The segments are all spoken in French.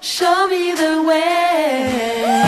show me the way.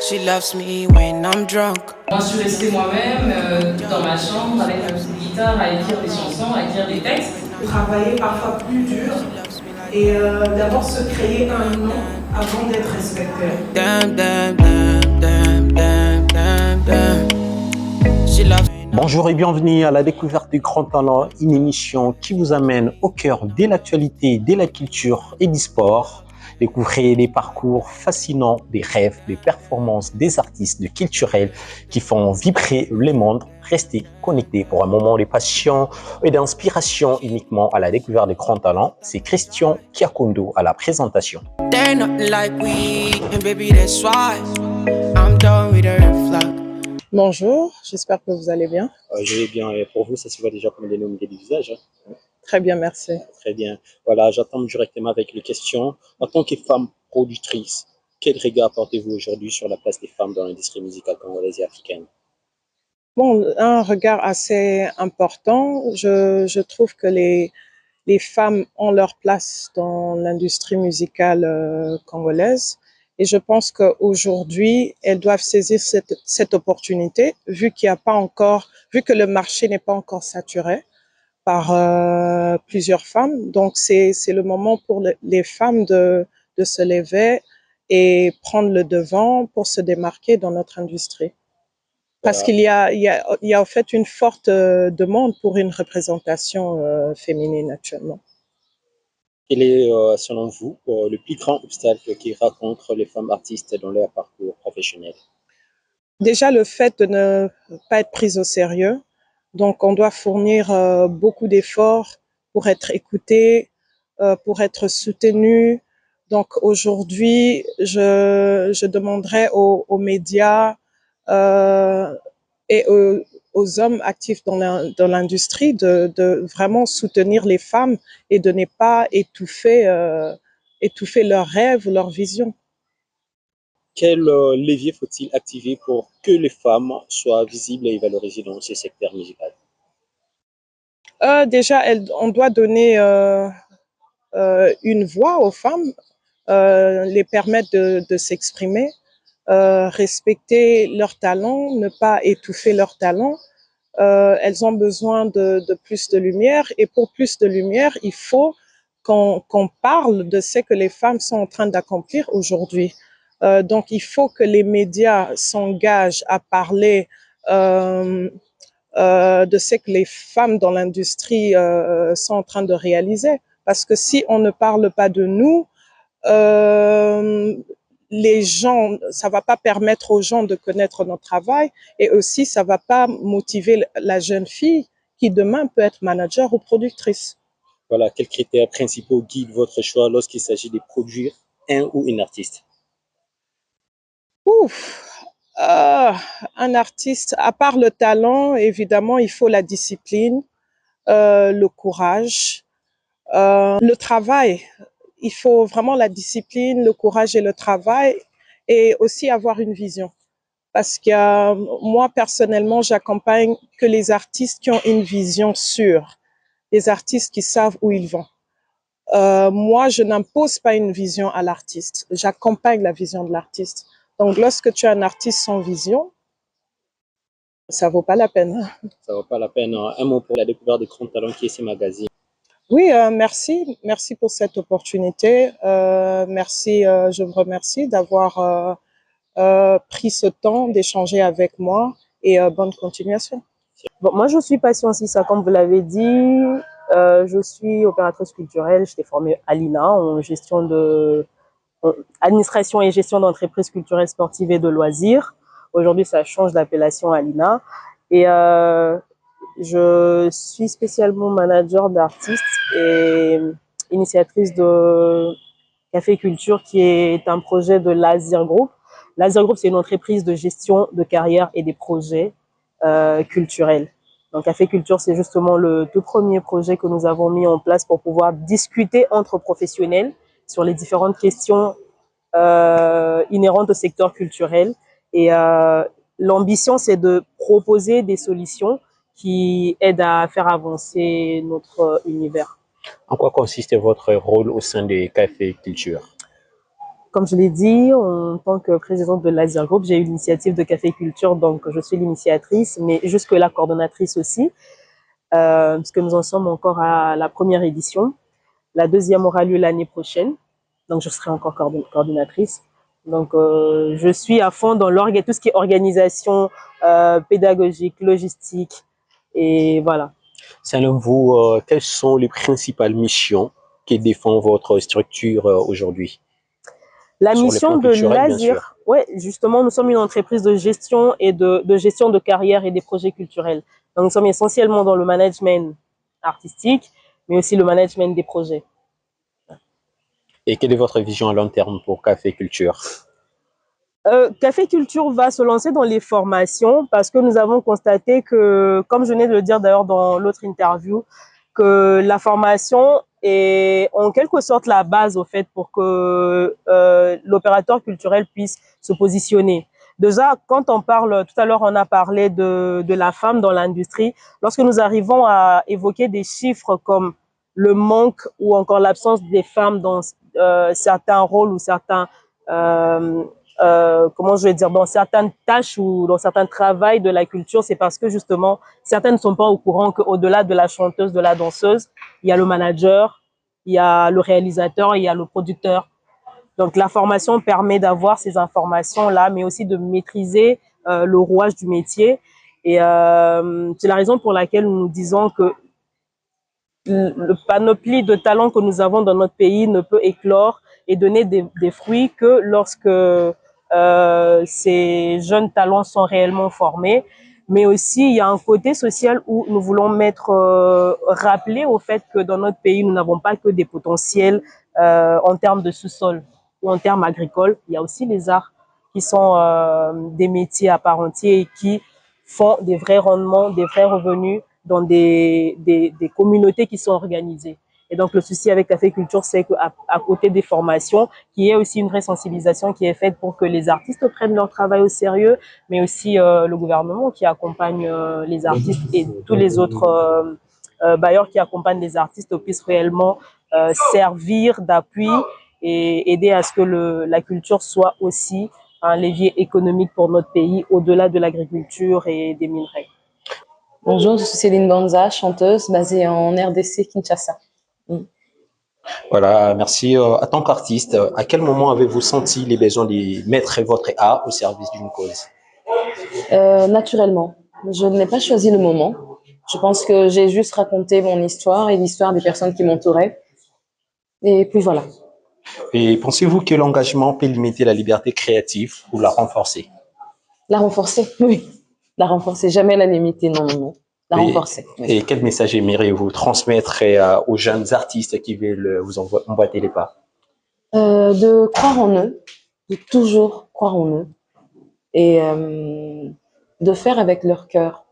She loves me when I'm drunk. Moi, je suis restée moi-même dans ma chambre avec ma petite guitare à écrire des chansons, à écrire des textes. Travailler parfois plus dur et d'abord se créer un nom avant d'être respecté. Damn, damn, damn, damn, damn, damn, damn. She loves me. Bonjour et bienvenue à la découverte du Grand Talent, une émission qui vous amène au cœur de l'actualité, de la culture et du sport. Découvrez les parcours fascinants, des rêves, des performances des artistes, des culturels qui font vibrer le monde. Restez connectés pour un moment de passion et d'inspiration uniquement à la découverte du Grand Talent. C'est Christian Kiakondo à la présentation. They're nothing like we, and baby, that's why I'm done with her flock. Bonjour, j'espère que vous allez bien. Je vais bien et pour vous, ça se voit déjà comme des noms des visages. Très bien, merci. Très bien. Voilà, j'attends directement avec les questions. En tant que femme productrice, quel regard portez-vous aujourd'hui sur la place des femmes dans l'industrie musicale congolaise et africaine? Bon, un regard assez important. Je trouve que les femmes ont leur place dans l'industrie musicale congolaise. Et je pense qu'aujourd'hui, elles doivent saisir cette opportunité, vu que le marché n'est pas encore saturé par plusieurs femmes. Donc, c'est le moment pour les femmes de se lever et prendre le devant pour se démarquer dans notre industrie. Parce qu'il y a en fait une forte demande pour une représentation féminine actuellement. Quel est, selon vous, le plus grand obstacle qui rencontrent les femmes artistes dans leur parcours professionnel? Déjà, le fait de ne pas être prise au sérieux. Donc, on doit fournir beaucoup d'efforts pour être écouté, pour être soutenu. Donc, aujourd'hui, je demanderais aux médias et aux hommes actifs dans l'industrie de vraiment soutenir les femmes et de ne pas étouffer leurs rêves ou leurs visions. Quel levier faut-il activer pour que les femmes soient visibles et valorisées dans ce secteur musical? Déjà, on doit donner une voix aux femmes, les permettre de s'exprimer, respecter leurs talents, ne pas étouffer leurs talents. Elles ont besoin de plus de lumière et pour plus de lumière, il faut qu'on parle de ce que les femmes sont en train d'accomplir aujourd'hui. Donc, il faut que les médias s'engagent à parler de ce que les femmes dans l'industrie sont en train de réaliser. Parce que si on ne parle pas de nous, les gens, ça va pas permettre aux gens de connaître notre travail et aussi ça va pas motiver la jeune fille qui demain peut être manager ou productrice. Voilà, quels critères principaux guident votre choix lorsqu'il s'agit de produire un ou une artiste? Un artiste, à part le talent, évidemment, il faut la discipline, le courage, le travail. Il faut vraiment la discipline, le courage et le travail et aussi avoir une vision. Parce que moi, personnellement, j'accompagne que les artistes qui ont une vision sûre, les artistes qui savent où ils vont. Moi, je n'impose pas une vision à l'artiste, j'accompagne la vision de l'artiste. Donc, lorsque tu as un artiste sans vision, ça vaut pas la peine. Ça vaut pas la peine. Un mot pour la découverte de Grand Talent qui est ce magazine. Oui, merci. Merci pour cette opportunité. Merci, je vous remercie d'avoir pris ce temps d'échanger avec moi et bonne continuation. Bon, moi, je suis Passion Sissa, comme vous l'avez dit. Je suis opératrice culturelle. J'étais formée à l'INA en administration et gestion d'entreprises culturelles, sportives et de loisirs. Aujourd'hui, ça change d'appellation à l'INA. Et Je suis spécialement manager d'artistes et initiatrice de Café Culture, qui est un projet de l'Azir Group. L'Azir Group, c'est une entreprise de gestion de carrière et des projets culturels. Donc, Café Culture, c'est justement le tout premier projet que nous avons mis en place pour pouvoir discuter entre professionnels sur les différentes questions inhérentes au secteur culturel. Et l'ambition, c'est de proposer des solutions qui aident à faire avancer notre univers. En quoi consiste votre rôle au sein de Café Culture? Comme je l'ai dit, en tant que présidente de l'Azir Group, j'ai eu l'initiative de Café Culture, donc je suis l'initiatrice, mais jusque-là coordonnatrice aussi, puisque nous en sommes encore à la première édition. La deuxième aura lieu l'année prochaine, donc je serai encore coordonnatrice. Donc je suis à fond dans tout ce qui est organisation pédagogique, logistique, et voilà. Selon vous, quelles sont les principales missions qui défend votre structure aujourd'hui? La mission de l'Azir, ouais, justement, nous sommes une entreprise de gestion et de gestion de carrière et des projets culturels. Donc, nous sommes essentiellement dans le management artistique, mais aussi le management des projets. Et quelle est votre vision à long terme pour Café Culture? Café Culture va se lancer dans les formations parce que nous avons constaté que, comme je venais de le dire d'ailleurs dans l'autre interview, que la formation est en quelque sorte la base au fait pour que l'opérateur culturel puisse se positionner. Déjà, quand on parle, tout à l'heure on a parlé de la femme dans l'industrie, lorsque nous arrivons à évoquer des chiffres comme le manque ou encore l'absence des femmes dans certains rôles ou certains comment je vais dire, dans certaines tâches ou dans certains travails de la culture, c'est parce que justement, certains ne sont pas au courant qu'au-delà de la chanteuse, de la danseuse, il y a le manager, il y a le réalisateur, il y a le producteur. Donc, la formation permet d'avoir ces informations-là, mais aussi de maîtriser le rouage du métier. Et c'est la raison pour laquelle nous disons que le panoplie de talents que nous avons dans notre pays ne peut éclore et donner des fruits que lorsque ces jeunes talents sont réellement formés. Mais aussi, il y a un côté social où nous voulons rappeler au fait que dans notre pays, nous n'avons pas que des potentiels en termes de sous-sol ou en termes agricoles. Il y a aussi les arts qui sont des métiers à part entière et qui font des vrais rendements, des vrais revenus dans des communautés qui sont organisées. Et donc, le souci avec Café Culture, c'est qu'à côté des formations, qu'il y ait aussi une vraie sensibilisation qui est faite pour que les artistes prennent leur travail au sérieux, mais aussi le gouvernement qui accompagne les artistes et tous les autres bailleurs qui accompagnent les artistes puissent réellement servir d'appui et aider à ce que la culture soit aussi un levier économique pour notre pays, au-delà de l'agriculture et des minerais. Bonjour, je suis Céline Banza, chanteuse basée en RDC, Kinshasa. Voilà, merci. En tant qu'artiste, à quel moment avez-vous senti les besoins de mettre votre art au service d'une cause? Naturellement. Je n'ai pas choisi le moment. Je pense que j'ai juste raconté mon histoire et l'histoire des personnes qui m'entouraient. Et puis voilà. Et pensez-vous que l'engagement peut limiter la liberté créative ou la renforcer? La renforcer, oui. La renforcer, jamais la limiter, non, non, non. La renforcer. Oui. Et quel message aimeriez-vous transmettre aux jeunes artistes qui veulent vous emboîter les pas? De croire en eux, de toujours croire en eux et de faire avec leur cœur,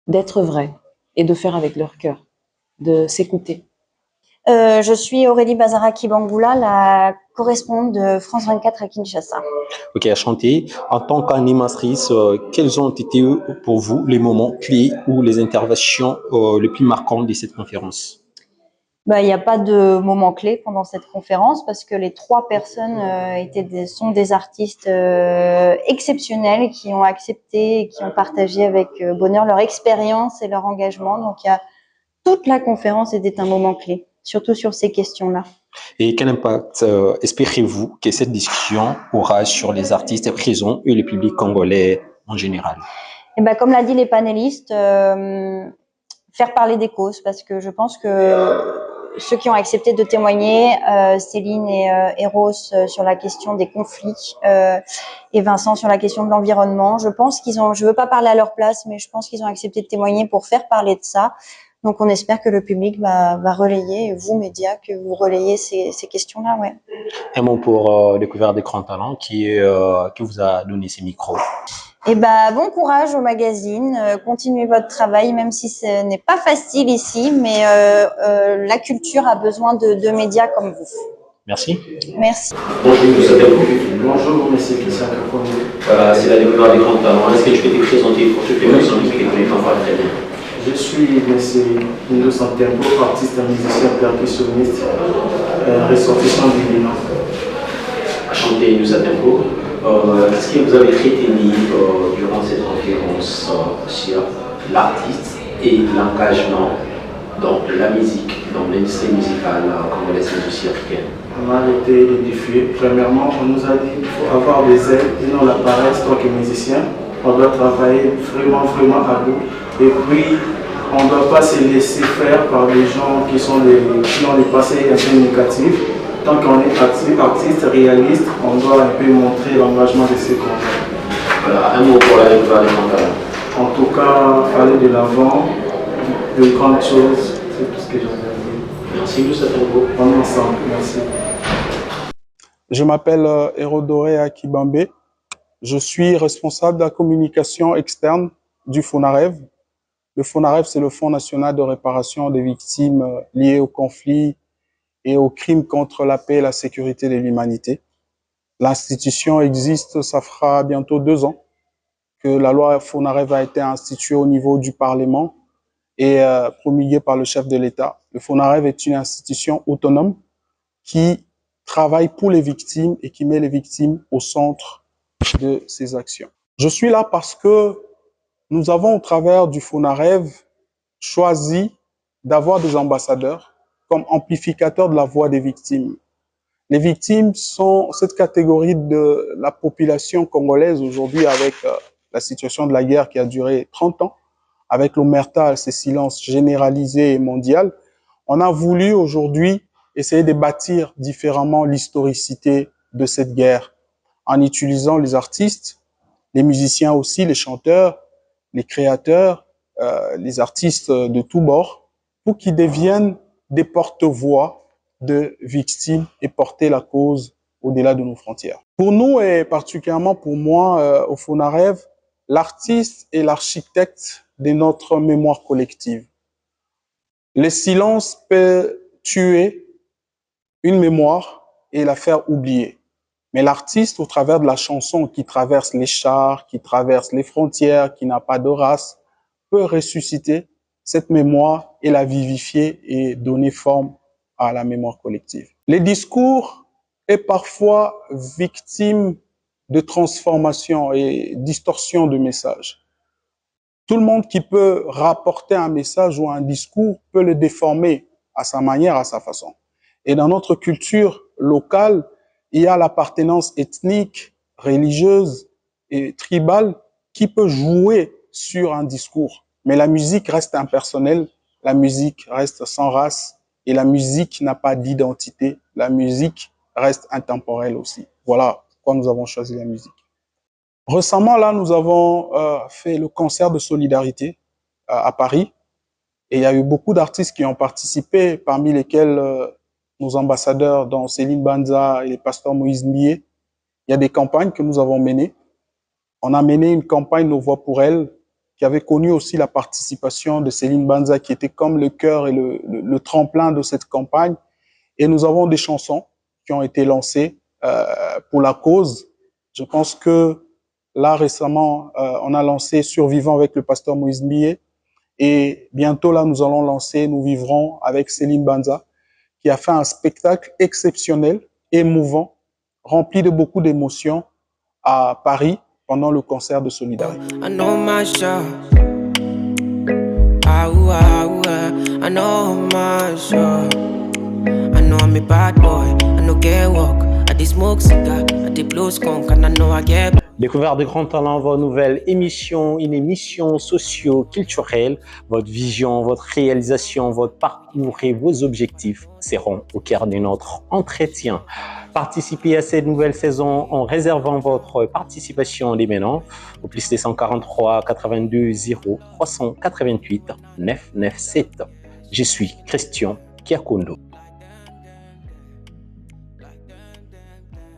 d'être vrai et de faire avec leur cœur, de s'écouter. Je suis Aurélie Bazaraki-Bangoula, la correspondante de France 24 à Kinshasa. Ok, enchantée. En tant qu'animatrice, quels ont été pour vous les moments clés ou les interventions les plus marquantes de cette conférence? Il n'y a pas de moment clé pendant cette conférence parce que les 3 personnes sont des artistes exceptionnels qui ont accepté et qui ont partagé avec bonheur leur expérience et leur engagement. Donc, toute la conférence était un moment clé, surtout sur ces questions-là. Et quel impact espérez-vous que cette discussion aura sur les artistes présents et le public congolais en général? Et comme l'a dit les panélistes, faire parler des causes, parce que je pense que ceux qui ont accepté de témoigner, Céline et Rose sur la question des conflits et Vincent sur la question de l'environnement. Je pense qu'ils ont, je veux pas parler à leur place, mais je pense qu'ils ont accepté de témoigner pour faire parler de ça. Donc on espère que le public va relayer, et vous médias, que vous relayez ces questions-là, ouais. Un mot pour Découverte des grands talents qui vous a donné ces micros. Et bon courage au magazine, continuez votre travail, même si ce n'est pas facile ici, mais la culture a besoin de médias comme vous. Merci. Merci. Bonjour, nous sommes Bonjour, monsieur Christian Capone. Voilà, c'est la découverte des grands talents. Est-ce que tu peux te présenter pour toutes les personnes qui ne connaissent pas très bien? Je suis monsieur Indo Santempo, artiste, musicien, percussionniste, ressortissant du Liban. Enchanté, Indo Santempo. Est-ce que vous avez traité durant cette conférence sur l'artiste et l'engagement dans la musique, dans l'industrie musicale congolaise mais aussi africaine? On a été édifiés. Premièrement, on nous a dit qu'il faut avoir des ailes et non la paresse tant que musicien. On doit travailler vraiment à bout. Et puis, on ne doit pas se laisser faire par des gens qui ont des passés un peu négatifs. Tant qu'on est artiste, réaliste, on doit un peu montrer l'engagement de ces contrats. Voilà, un mot pour la découverte des grands talents. En tout cas, aller de l'avant, de grandes choses, c'est tout ce que j'ai à dire. Merci, nous sommes beau. On est ensemble, merci. Je m'appelle Hérodoré Akibambe. Je suis responsable de la communication externe du FONAREV. Le FONAREV, c'est le Fonds national de réparation des victimes liées au conflit et aux crimes contre la paix et la sécurité de l'humanité. L'institution existe, ça fera bientôt 2 ans que la loi FONAREV a été instituée au niveau du Parlement et promulguée par le chef de l'État. Le FONAREV est une institution autonome qui travaille pour les victimes et qui met les victimes au centre de ses actions. Je suis là parce que nous avons, au travers du FONAREV, choisi d'avoir des ambassadeurs comme amplificateurs de la voix des victimes. Les victimes sont cette catégorie de la population congolaise aujourd'hui avec la situation de la guerre qui a duré 30 ans, avec l'omerta, ces silences généralisés et mondiaux. On a voulu aujourd'hui essayer de bâtir différemment l'historicité de cette guerre en utilisant les artistes, les musiciens aussi, les chanteurs, les créateurs, les artistes de tous bords, pour qu'ils deviennent des porte-voix de victimes et porter la cause au-delà de nos frontières. Pour nous et particulièrement pour moi, au FONAREV, l'artiste est l'architecte de notre mémoire collective. Le silence peut tuer une mémoire et la faire oublier. Mais l'artiste, au travers de la chanson qui traverse les chars, qui traverse les frontières, qui n'a pas de race, peut ressusciter cette mémoire et la vivifier et donner forme à la mémoire collective. Les discours est parfois victime de transformation et distorsion de messages. Tout le monde qui peut rapporter un message ou un discours peut le déformer à sa manière, à sa façon. Et dans notre culture locale, il y a l'appartenance ethnique, religieuse et tribale qui peut jouer sur un discours. Mais la musique reste impersonnelle, la musique reste sans race et la musique n'a pas d'identité. La musique reste intemporelle aussi. Voilà pourquoi nous avons choisi la musique. Récemment, là, nous avons fait le concert de solidarité à Paris et il y a eu beaucoup d'artistes qui ont participé, parmi lesquels nos ambassadeurs, dont Céline Banza et le pasteur Moïse Mbié. Il y a des campagnes que nous avons menées. On a mené une campagne Nos Voix pour Elle, qui avait connu aussi la participation de Céline Banza, qui était comme le cœur et le tremplin de cette campagne. Et nous avons des chansons qui ont été lancées pour la cause. Je pense que là, récemment, on a lancé Survivant avec le pasteur Moïse Mbié. Et bientôt, là, nous allons lancer Nous Vivrons avec Céline Banza, qui a fait un spectacle exceptionnel, émouvant, rempli de beaucoup d'émotions à Paris pendant le concert de solidarité. I know my shot. I know my shot. I know I'm a bad boy. I know get walk. I dey smoke cigar. I dey blow skunk and I know I get. Découverte de grands talents, votre nouvelle émission, une émission socio-culturelle. Votre vision, votre réalisation, votre parcours et vos objectifs seront au cœur de notre entretien. Participez à cette nouvelle saison en réservant votre participation dès maintenant au plus 243 82 0 388 997. Je suis Christian Kiakondo.